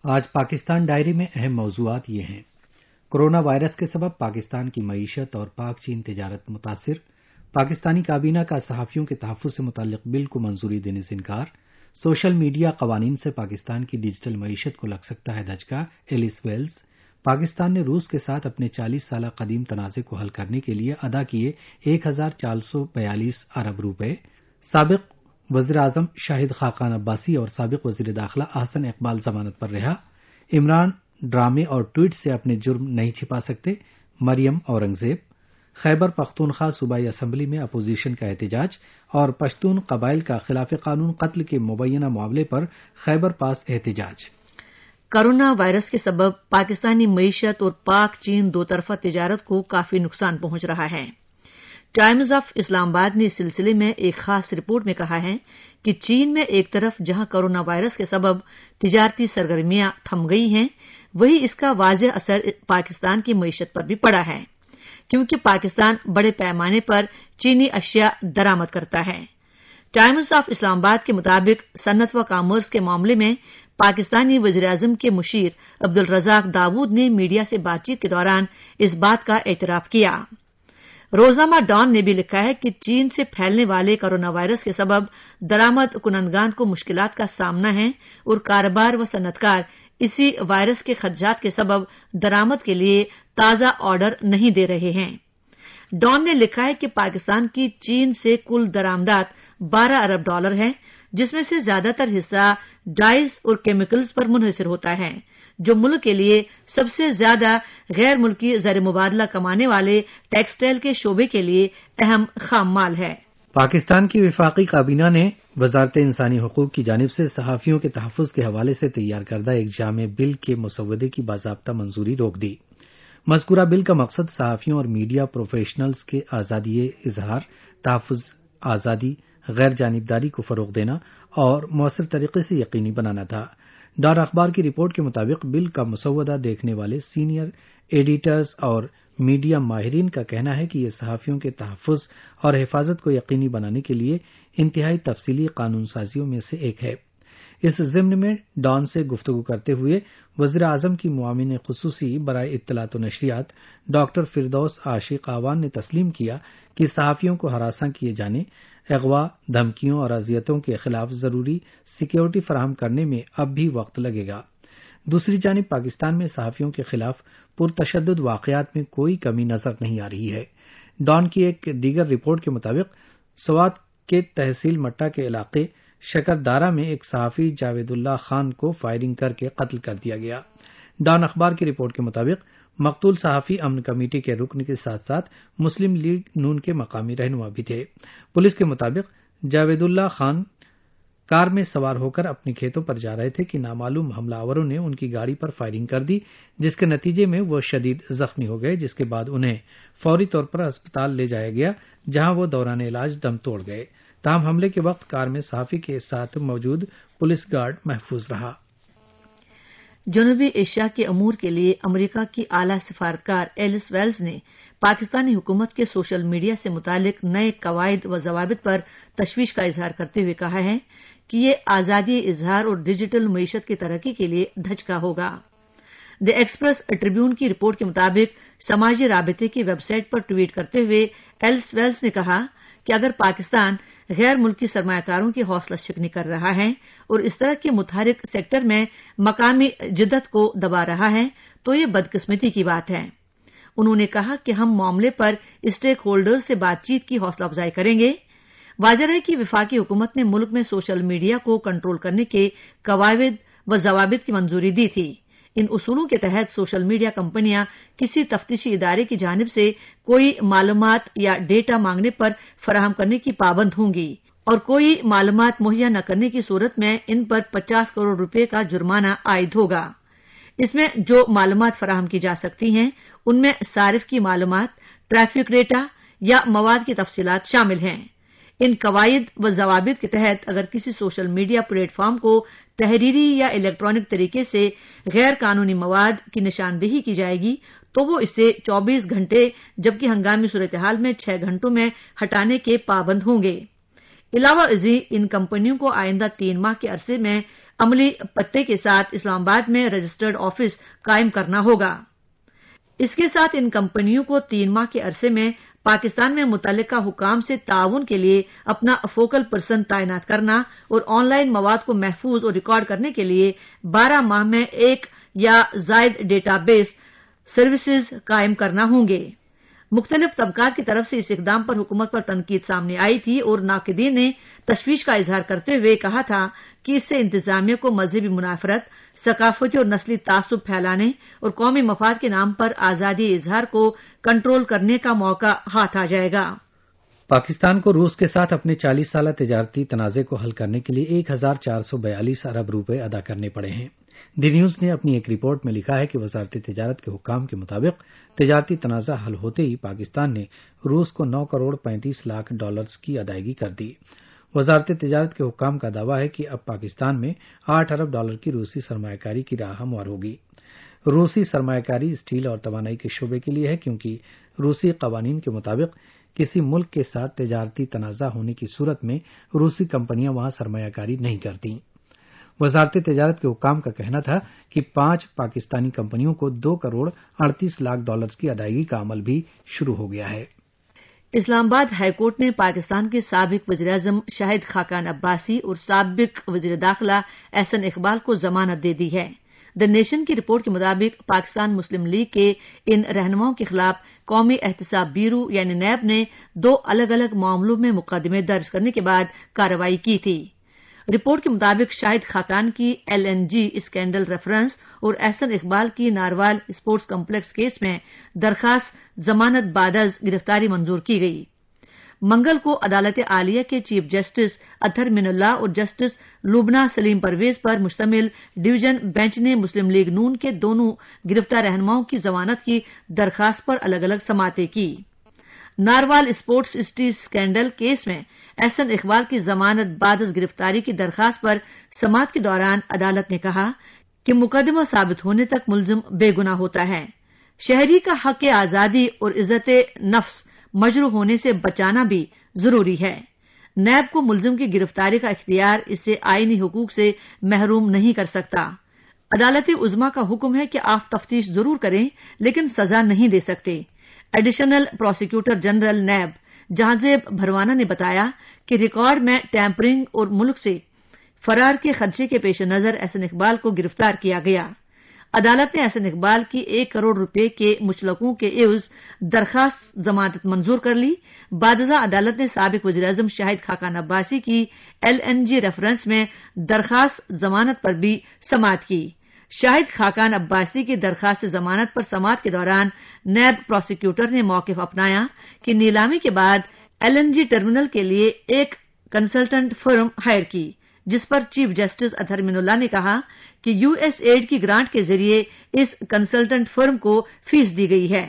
آج پاکستان ڈائری میں اہم موضوعات یہ ہیں۔ کورونا وائرس کے سبب پاکستان کی معیشت اور پاک چین تجارت متاثر، پاکستانی کابینہ کا صحافیوں کے تحفظ سے متعلق بل کو منظوری دینے سے انکار، سوشل میڈیا قوانین سے پاکستان کی ڈیجیٹل معیشت کو لگ سکتا ہے دھچکا، ایلس ویلز، پاکستان نے روس کے ساتھ اپنے 40 سالہ قدیم تنازع کو حل کرنے کے لیے ادا کیے 1442 ارب روپے، سابق وزیر اعظم شاہد خاقان عباسی اور سابق وزیر داخلہ احسن اقبال ضمانت پر رہا، عمران ڈرامے اور ٹویٹ سے اپنے جرم نہیں چھپا سکتے، مریم اورنگزیب، خیبر پختونخوا صوبائی اسمبلی میں اپوزیشن کا احتجاج اور پشتون قبائل کا خلاف قانون قتل کے مبینہ معاملے پر خیبر پاس احتجاج۔ کورونا وائرس کے سبب پاکستانی معیشت اور پاک چین دو طرفہ تجارت کو کافی نقصان پہنچ رہا ہے۔ ٹائمز آف اسلام آباد نے اس سلسلے میں ایک خاص رپورٹ میں کہا ہے کہ چین میں ایک طرف جہاں کورونا وائرس کے سبب تجارتی سرگرمیاں تھم گئی ہیں، وہی اس کا واضح اثر پاکستان کی معیشت پر بھی پڑا ہے، کیونکہ پاکستان بڑے پیمانے پر چینی اشیاء درآمد کرتا ہے۔ ٹائمز آف اسلام آباد کے مطابق صنعت و کامرس کے معاملے میں پاکستانی وزیر اعظم کے مشیر عبدالرزاق داود نے میڈیا سے بات چیت کے دوران اس بات کا اعتراف کیا۔ روزنامہ ڈان نے بھی لکھا ہے کہ چین سے پھیلنے والے کورونا وائرس کے سبب درآمد کنندگان کو مشکلات کا سامنا ہے اور کاروبار و صنعت کار اسی وائرس کے خدشات کے سبب درآمد کے لیے تازہ آرڈر نہیں دے رہے ہیں۔ ڈان نے لکھا ہے کہ پاکستان کی چین سے کل درآمدات 12 ارب ڈالر ہے، جس میں سے زیادہ تر حصہ ڈائز اور کیمیکلز پر منحصر ہوتا ہے، جو ملک کے لیے سب سے زیادہ غیر ملکی زر مبادلہ کمانے والے ٹیکسٹائل کے شعبے کے لیے اہم خام مال ہے۔ پاکستان کی وفاقی کابینہ نے وزارت انسانی حقوق کی جانب سے صحافیوں کے تحفظ کے حوالے سے تیار کردہ ایک جامع بل کے مسودے کی باضابطہ منظوری روک دی۔ مذکورہ بل کا مقصد صحافیوں اور میڈیا پروفیشنلز کے آزادی اظہار، تحفظ، آزادی، غیر جانبداری کو فروغ دینا اور مؤثر طریقے سے یقینی بنانا تھا۔ ڈان اخبار کی رپورٹ کے مطابق بل کا مسودہ دیکھنے والے سینئر ایڈیٹرز اور میڈیا ماہرین کا کہنا ہے کہ یہ صحافیوں کے تحفظ اور حفاظت کو یقینی بنانے کے لیے انتہائی تفصیلی قانون سازیوں میں سے ایک ہے۔ اس ضمن میں ڈان سے گفتگو کرتے ہوئے وزیر اعظم کی معاون خصوصی برائے اطلاعات و نشریات ڈاکٹر فردوس عاشق آوان نے تسلیم کیا کہ صحافیوں کو ہراساں کیے جانے، اغوا، دھمکیوں اور اذیتوں کے خلاف ضروری سیکیورٹی فراہم کرنے میں اب بھی وقت لگے گا۔ دوسری جانب پاکستان میں صحافیوں کے خلاف پرتشدد واقعات میں کوئی کمی نظر نہیں آ رہی ہے۔ ڈان کی ایک دیگر رپورٹ کے مطابق سوات کے تحصیل مٹا کے علاقے شکردارہ میں ایک صحافی جاوید اللہ خان کو فائرنگ کر کے قتل کر دیا گیا۔ ڈان اخبار کی رپورٹ کے مطابق مقتول صحافی امن کمیٹی کے رکن کے ساتھ ساتھ مسلم لیگ نون کے مقامی رہنما بھی تھے۔ پولیس کے مطابق جاوید اللہ خان کار میں سوار ہو کر اپنے کھیتوں پر جا رہے تھے کہ نامعلوم حملہ آوروں نے ان کی گاڑی پر فائرنگ کر دی، جس کے نتیجے میں وہ شدید زخمی ہو گئے، جس کے بعد انہیں فوری طور پر اسپتال لے جایا گیا، جہاں وہ دوران علاج دم توڑ گئے۔ تاہم حملے کے وقت کار میں صحافی کے ساتھ موجود پولیس گارڈ محفوظ رہا۔ جنوبی ایشیا کے امور کے لیے امریکہ کی اعلی سفارتکار ایلس ویلز نے پاکستانی حکومت کے سوشل میڈیا سے متعلق نئے قواعد و ضوابط پر تشویش کا اظہار کرتے ہوئے کہا ہے کہ یہ آزادی اظہار اور ڈیجیٹل معیشت کی ترقی کے لیے دھچکا ہوگا۔ دی ایکسپریس ٹریبیون کی رپورٹ کے مطابق سماجی رابطے کی ویب سائٹ پر ٹویٹ کرتے ہوئے ایلس ویلز نے کہا کہ اگر پاکستان غیر ملکی سرمایہ کاروں کی حوصلہ شکنی کر رہا ہے اور اس طرح کے متحرک سیکٹر میں مقامی جدت کو دبا رہا ہے تو یہ بدقسمتی کی بات ہے۔ انہوں نے کہا کہ ہم معاملے پر اسٹیک ہولڈرز سے بات چیت کی حوصلہ افزائی کریں گے۔ واضح ہے کہ وفاقی حکومت نے ملک میں سوشل میڈیا کو کنٹرول کرنے کے قواعد و ضوابط کی منظوری دی تھی۔ ان اصولوں کے تحت سوشل میڈیا کمپنیاں کسی تفتیشی ادارے کی جانب سے کوئی معلومات یا ڈیٹا مانگنے پر فراہم کرنے کی پابند ہوں گی اور کوئی معلومات مہیا نہ کرنے کی صورت میں ان پر 50 کروڑ روپے کا جرمانہ عائد ہوگا۔ اس میں جو معلومات فراہم کی جا سکتی ہیں ان میں صارف کی معلومات، ٹریفک ڈیٹا یا مواد کی تفصیلات شامل ہیں۔ ان قواعد و ضوابط کے تحت اگر کسی سوشل میڈیا پلیٹ فارم کو تحریری یا الیکٹرانک طریقے سے غیر قانونی مواد کی نشاندہی کی جائے گی تو وہ اسے 24 گھنٹے جبکہ ہنگامی صورتحال میں 6 گھنٹوں میں ہٹانے کے پابند ہوں گے۔ علاوہ ازیں ان کمپنیوں کو آئندہ 3 ماہ کے عرصے میں عملی پتے کے ساتھ اسلام آباد میں رجسٹرڈ آفس قائم کرنا ہوگا۔ اس کے ساتھ ان کمپنیوں کو 3 ماہ کے عرصے میں پاکستان میں متعلقہ حکام سے تعاون کے لیے اپنا فوکل پرسن تعینات کرنا اور آن لائن مواد کو محفوظ اور ریکارڈ کرنے کے لیے 12 ماہ میں ایک یا زائد ڈیٹا بیس سروسز قائم کرنا ہوں گے۔ مختلف طبقات کی طرف سے اس اقدام پر حکومت پر تنقید سامنے آئی تھی اور ناقدین نے تشویش کا اظہار کرتے ہوئے کہا تھا کہ اس سے انتظامیہ کو مذہبی منافرت، ثقافتی اور نسلی تعصب پھیلانے اور قومی مفاد کے نام پر آزادی اظہار کو کنٹرول کرنے کا موقع ہاتھ آ جائے گا۔ پاکستان کو روس کے ساتھ اپنے 40 سالہ تجارتی تنازع کو حل کرنے کے لیے 1442 ارب روپے ادا کرنے پڑے ہیں۔ دی نیوز نے اپنی ایک رپورٹ میں لکھا ہے کہ وزارت تجارت کے حکام کے مطابق تجارتی تنازع حل ہوتے ہی پاکستان نے روس کو 9 کروڑ 35 لاکھ ڈالرز کی ادائیگی کر دی۔ وزارت تجارت کے حکام کا دعویٰ ہے کہ اب پاکستان میں 8 ارب ڈالر کی روسی سرمایہ کاری کی راہ ہموار ہوگی۔ روسی سرمایہ کاری اسٹیل اور توانائی کے شعبے کے لیے ہے، کیونکہ روسی قوانین کے مطابق کسی ملک کے ساتھ تجارتی تنازع ہونے کی صورت میں روسی کمپنیاں وہاں سرمایہ کاری نہیں کرتیں۔ وزارت تجارت کے حکام کا کہنا تھا کہ 5 پاکستانی کمپنیوں کو 2 کروڑ 38 لاکھ ڈالرز کی ادائیگی کا عمل بھی شروع ہو گیا ہے۔ اسلام آباد ہائی کورٹ نے پاکستان کے سابق وزیراعظم شاہد خاقان عباسی اور سابق وزیر داخلہ احسن اقبال کو ضمانت دے دی ہے۔ دی نیشن کی رپورٹ کے مطابق پاکستان مسلم لیگ کے ان رہنماؤں کے خلاف قومی احتساب بیورو یعنی نیب نے 2 الگ الگ معاملوں میں مقدمے درج کرنے کے بعد کارروائی کی تھی۔ رپورٹ کے مطابق شاہد خاقان کی LNG اسکینڈل ریفرنس اور احسن اقبال کی ناروال اسپورٹس کمپلیکس کیس میں درخواست ضمانت بعد از گرفتاری منظور کی گئی۔ منگل کو عدالت عالیہ کے چیف جسٹس اطہر من اللہ اور جسٹس لبنہ سلیم پرویز پر مشتمل ڈویژن بینچ نے مسلم لیگ نون کے دونوں گرفتار رہنماؤں کی ضمانت کی درخواست پر الگ الگ سماعتیں کی۔ Narowal sports city scandal case میں احسن اقبال کی ضمانت بعد از گرفتاری کی درخواست پر سماعت کے دوران عدالت نے کہا کہ مقدمہ ثابت ہونے تک ملزم بے گناہ ہوتا ہے۔ شہری کا حق آزادی اور عزت نفس مجروح ہونے سے بچانا بھی ضروری ہے۔ نیب کو ملزم کی گرفتاری کا اختیار اس سے آئینی حقوق سے محروم نہیں کر سکتا۔ عدالت عظمیٰ کا حکم ہے کہ آپ تفتیش ضرور کریں لیکن سزا نہیں دے سکتے۔ Additional prosecutor general NAB Jahanzeb Bharwana نے بتایا کہ ریکارڈ میں ٹیمپرنگ اور ملک سے فرار کے خدشے کے پیش نظر احسن اقبال کو گرفتار کیا گیا۔ عدالت نے احسن اقبال کی 1 کروڑ روپے کے مچلقوں کے عوض درخواست ضمانت منظور کر لی۔ بعد ازاں عدالت نے سابق وزیراعظم شاہد خاقان عباسی کی LNG ریفرنس میں درخواست ضمانت پر بھی سماعت کی۔ شاہد خاقان عباسی کی درخواست ضمانت پر سماعت کے دوران نیب پروسیکیوٹر نے موقف اپنایا کہ نیلامی کے بعد LNG ٹرمینل کے لیے ایک کنسلٹنٹ فرم ہائر کی، جس پر چیف جسٹس اطہر من اللہ نے کہا کہ USAID کی گرانٹ کے ذریعے اس کنسلٹنٹ فرم کو فیس دی گئی ہے۔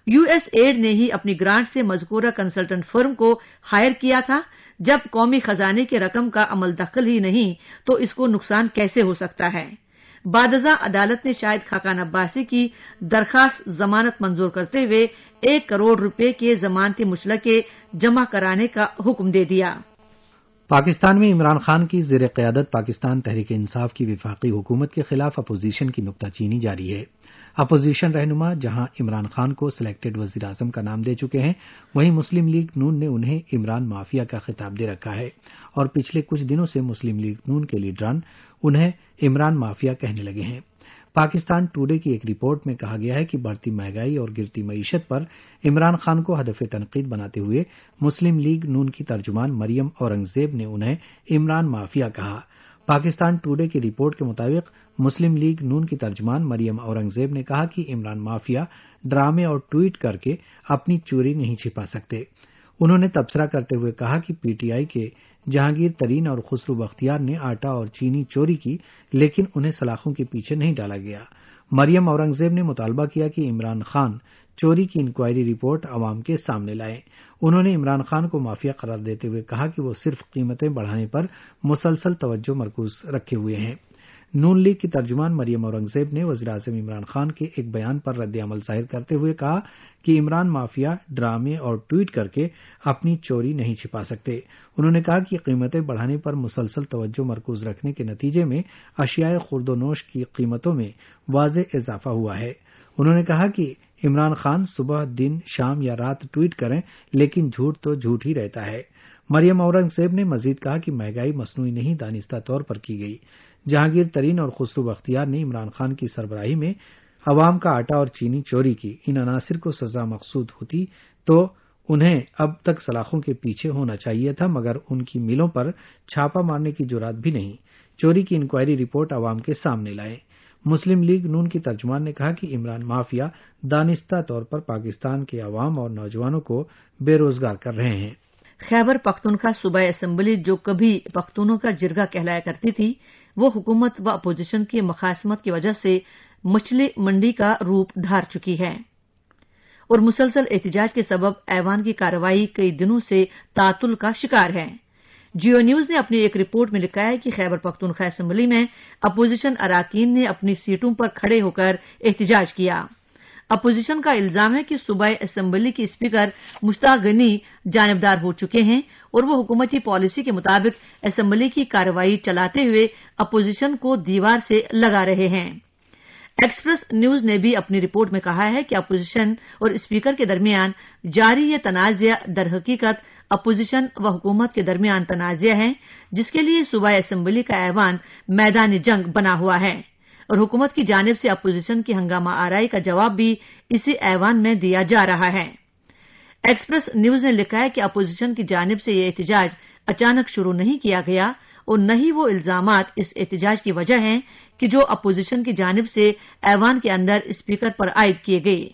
USAID نے ہی اپنی گرانٹ سے مذکورہ کنسلٹنٹ فرم کو ہائر کیا تھا۔ جب قومی خزانے کی رقم کا عمل دخل ہی نہیں تو اس کو نقصان کیسے ہو سکتا ہے؟ بعد ازاں عدالت نے شاہد خاقان عباسی کی درخواست ضمانت منظور کرتے ہوئے 1 کروڑ روپے کے ضمانتی مچلقے جمع کرانے کا حکم دے دیا۔ پاکستان میں عمران خان کی زیر قیادت پاکستان تحریک انصاف کی وفاقی حکومت کے خلاف اپوزیشن کی نکتہ چینی جاری ہے۔ اپوزیشن رہنما جہاں عمران خان کو سلیکٹڈ وزیر اعظم کا نام دے چکے ہیں، وہیں مسلم لیگ نون نے انہیں عمران مافیا کا خطاب دے رکھا ہے اور پچھلے کچھ دنوں سے مسلم لیگ نون کے لیڈران انہیں عمران مافیا کہنے لگے ہیں۔ پاکستان ٹوڈے کی ایک رپورٹ میں کہا گیا ہے کہ بڑھتی مہنگائی اور گرتی معیشت پر عمران خان کو ہدف تنقید بناتے ہوئے مسلم لیگ نون کی ترجمان مریم اورنگزیب نے انہیں عمران مافیا کہا۔ پاکستان ٹوڈے کی رپورٹ کے مطابق مسلم لیگ نون کی ترجمان مریم اورنگزیب نے کہا کہ عمران مافیا ڈرامے اور ٹویٹ کر کے اپنی چوری نہیں چھپا سکتے۔ انہوں نے تبصرہ کرتے ہوئے کہا کہ PTI کے جہانگیر ترین اور خسرو بختیار نے آٹا اور چینی چوری کی لیکن انہیں سلاخوں کے پیچھے نہیں ڈالا گیا۔ مریم اورنگزیب نے مطالبہ کیا کہ عمران خان چوری کی انکوائری رپورٹ عوام کے سامنے لائیں۔ انہوں نے عمران خان کو مافیا قرار دیتے ہوئے کہا کہ وہ صرف قیمتیں بڑھانے پر مسلسل توجہ مرکوز رکھے ہوئے ہیں۔ نون لیگ کی ترجمان مریم اورنگزیب نے وزیراعظم عمران خان کے ایک بیان پر رد عمل ظاہر کرتے ہوئے کہا کہ عمران مافیا ڈرامے اور ٹویٹ کر کے اپنی چوری نہیں چھپا سکتے۔ انہوں نے کہا کہ قیمتیں بڑھانے پر مسلسل توجہ مرکوز رکھنے کے نتیجے میں اشیاء خورد و نوش کی قیمتوں میں واضح اضافہ ہوا ہے۔ انہوں نے کہا کہ عمران خان صبح، دن، شام یا رات ٹویٹ کریں لیکن جھوٹ تو جھوٹ ہی رہتا ہے۔ مریم اورنگزیب نے مزید کہا کہ مہنگائی مصنوعی نہیں دانستہ طور پر کی گئی۔ جہانگیر ترین اور خسرو بختیار نے عمران خان کی سربراہی میں عوام کا آٹا اور چینی چوری کی۔ ان عناصر کو سزا مقصود ہوتی تو انہیں اب تک سلاخوں کے پیچھے ہونا چاہیے تھا، مگر ان کی ملوں پر چھاپا مارنے کی جرات بھی نہیں۔ چوری کی انکوائری رپورٹ عوام کے سامنے لائیں۔ مسلم لیگ نون کی ترجمان نے کہا کہ عمران مافیا دانستہ طور پر پاکستان کے عوام اور نوجوانوں کو بے روزگار کر رہے ہیں۔ خیبر پختونخوا صوبائی اسمبلی جو کبھی پختونوں کا جرگہ کہلایا کرتی تھی، وہ حکومت و اپوزیشن کی مخاصمت کی وجہ سے مچھلی منڈی کا روپ دھار چکی ہے اور مسلسل احتجاج کے سبب ایوان کی کارروائی کئی دنوں سے تعطل کا شکار ہے۔ جیو نیوز نے اپنی ایک رپورٹ میں لکھا ہے کہ خیبر پختونخوا اسمبلی میں اپوزیشن اراکین نے اپنی سیٹوں پر کھڑے ہو کر احتجاج کیا۔ اپوزیشن کا الزام ہے کہ صوبائی اسمبلی کے اسپیکر مشتاق غنی جانبدار ہو چکے ہیں اور وہ حکومتی پالیسی کے مطابق اسمبلی کی کارروائی چلاتے ہوئے اپوزیشن کو دیوار سے لگا رہے ہیں۔ ایکسپریس نیوز نے بھی اپنی رپورٹ میں کہا ہے کہ اپوزیشن اور اسپیکر کے درمیان جاری یہ تنازعہ در حقیقت اپوزیشن و حکومت کے درمیان تنازعہ ہے، جس کے لیے صوبائی اسمبلی کا ایوان میدان جنگ بنا ہوا ہے اور حکومت کی جانب سے اپوزیشن کی ہنگامہ آرائی کا جواب بھی اسی ایوان میں دیا جا رہا ہے۔ ایکسپریس نیوز نے لکھا ہے کہ اپوزیشن کی جانب سے یہ احتجاج اچانک شروع نہیں کیا گیا اور نہ ہی وہ الزامات اس احتجاج کی وجہ ہیں کہ جو اپوزیشن کی جانب سے ایوان کے اندر اسپیکر پر عائد کیے گئے،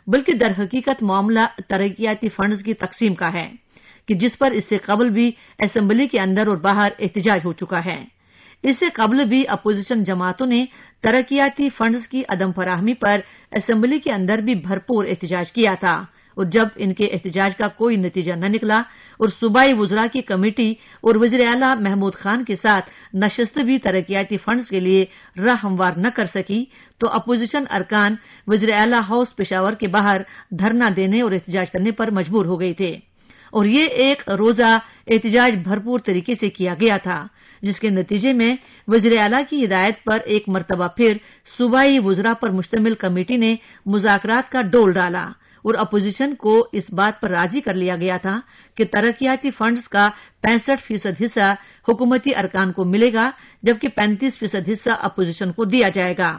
بلکہ در حقیقت معاملہ ترقیاتی فنڈز کی تقسیم کا ہے کہ جس پر اس سے قبل بھی اسمبلی کے اندر اور باہر احتجاج ہو چکا ہے۔ اس سے قبل بھی اپوزیشن جماعتوں نے ترقیاتی فنڈز کی عدم فراہمی پر اسمبلی کے اندر بھی بھرپور احتجاج کیا تھا اور جب ان کے احتجاج کا کوئی نتیجہ نہ نکلا اور صوبائی وزراء کی کمیٹی اور وزیر اعلیٰ محمود خان کے ساتھ نشست بھی ترقیاتی فنڈز کے لیے راہ ہموار نہ کر سکی تو اپوزیشن ارکان وزیر اعلیٰ ہاؤس پشاور کے باہر دھرنا دینے اور احتجاج کرنے پر مجبور ہو گئے تھے اور یہ ایک روزہ احتجاج بھرپور طریقے سے کیا گیا تھا، جس کے نتیجے میں وزیر اعلیٰ کی ہدایت پر ایک مرتبہ پھر صوبائی وزراء پر مشتمل کمیٹی نے مذاکرات کا ڈول ڈالا اور اپوزیشن کو اس بات پر راضی کر لیا گیا تھا کہ ترقیاتی فنڈز کا 65% حصہ حکومتی ارکان کو ملے گا جبکہ 35% حصہ اپوزیشن کو دیا جائے گا۔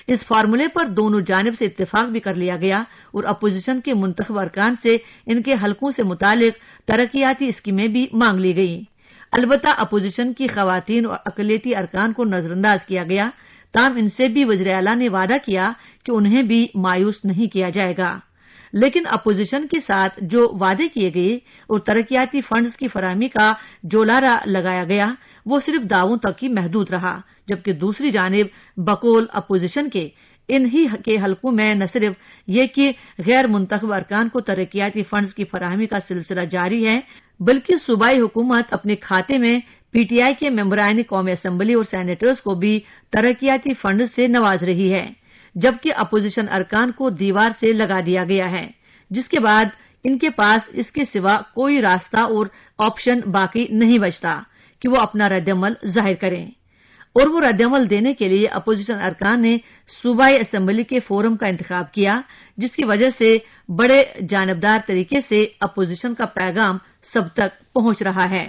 اس فارمولے پر دونوں جانب سے اتفاق بھی کر لیا گیا اور اپوزیشن کے منتخب ارکان سے ان کے حلقوں سے متعلق ترقیاتی اسکیمیں بھی مانگ لی گئیں۔ البتہ اپوزیشن کی خواتین اور اقلیتی ارکان کو نظر انداز کیا گیا، تاہم ان سے بھی وزیر اعلیٰ نے وعدہ کیا کہ انہیں بھی مایوس نہیں کیا جائے گا۔ لیکن اپوزیشن کے ساتھ جو وعدے کیے گئے اور ترقیاتی فنڈز کی فراہمی کا جو لارا لگایا گیا وہ صرف دعووں تک ہی محدود رہا، جبکہ دوسری جانب بقول اپوزیشن کے انہی کے حلقوں میں نہ صرف یہ کہ غیر منتخب ارکان کو ترقیاتی فنڈز کی فراہمی کا سلسلہ جاری ہے، بلکہ صوبائی حکومت اپنے کھاتے میں پی ٹی آئی کے ممبران قومی اسمبلی اور سینیٹرز کو بھی ترقیاتی فنڈز سے نواز رہی ہے، جبکہ اپوزیشن ارکان کو دیوار سے لگا دیا گیا ہے، جس کے بعد ان کے پاس اس کے سوا کوئی راستہ اور آپشن باقی نہیں بچتا کہ وہ اپنا رد عمل ظاہر کریں، اور وہ رد عمل دینے کے لیے اپوزیشن ارکان نے صوبائی اسمبلی کے فورم کا انتخاب کیا، جس کی وجہ سے بڑے جانبدار طریقے سے اپوزیشن کا پیغام سب تک پہنچ رہا ہے۔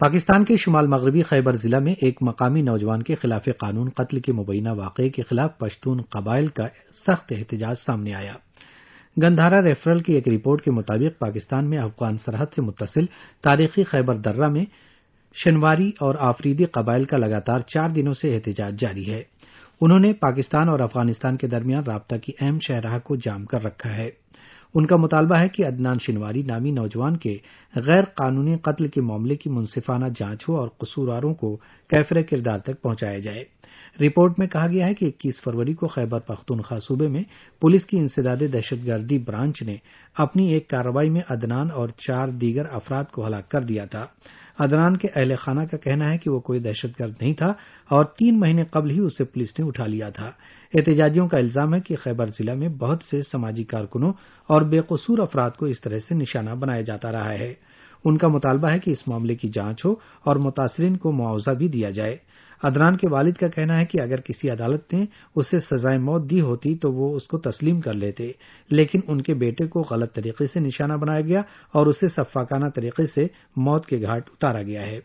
پاکستان کے شمال مغربی خیبر ضلع میں ایک مقامی نوجوان کے خلاف قانون قتل کے مبینہ واقعے کے خلاف پشتون قبائل کا سخت احتجاج سامنے آیا۔ گندھارا ریفرل کی ایک رپورٹ کے مطابق پاکستان میں افغان سرحد سے متصل تاریخی خیبر درہ میں شنواری اور آفریدی قبائل کا لگاتار 4 دنوں سے احتجاج جاری ہے۔ انہوں نے پاکستان اور افغانستان کے درمیان رابطہ کی اہم شاہراہ کو جام کر رکھا ہے۔ ان کا مطالبہ ہے کہ عدنان شنواری نامی نوجوان کے غیر قانونی قتل کے معاملے کی منصفانہ جانچ ہو اور قصورواروں کو کیفر کردار تک پہنچایا جائے۔ رپورٹ میں کہا گیا ہے کہ 21 فروری کو خیبر پختونخوا صوبے میں پولیس کی انسداد دہشت گردی برانچ نے اپنی ایک کارروائی میں عدنان اور 4 دیگر افراد کو ہلاک کر دیا تھا۔ عدنان کے اہل خانہ کا کہنا ہے کہ وہ کوئی دہشت گرد نہیں تھا اور 3 مہینے قبل ہی اسے پولیس نے اٹھا لیا تھا۔ احتجاجیوں کا الزام ہے کہ خیبر ضلع میں بہت سے سماجی کارکنوں اور بے قصور افراد کو اس طرح سے نشانہ بنایا جاتا رہا ہے۔ ان کا مطالبہ ہے کہ اس معاملے کی جانچ ہو اور متاثرین کو معاوضہ بھی دیا جائے۔ عدنان کے والد کا کہنا ہے کہ اگر کسی عدالت نے اسے سزائے موت دی ہوتی تو وہ اس کو تسلیم کر لیتے، لیکن ان کے بیٹے کو غلط طریقے سے نشانہ بنایا گیا اور اسے سفاکانہ طریقے سے موت کے گھاٹ اتارا گیا ہے۔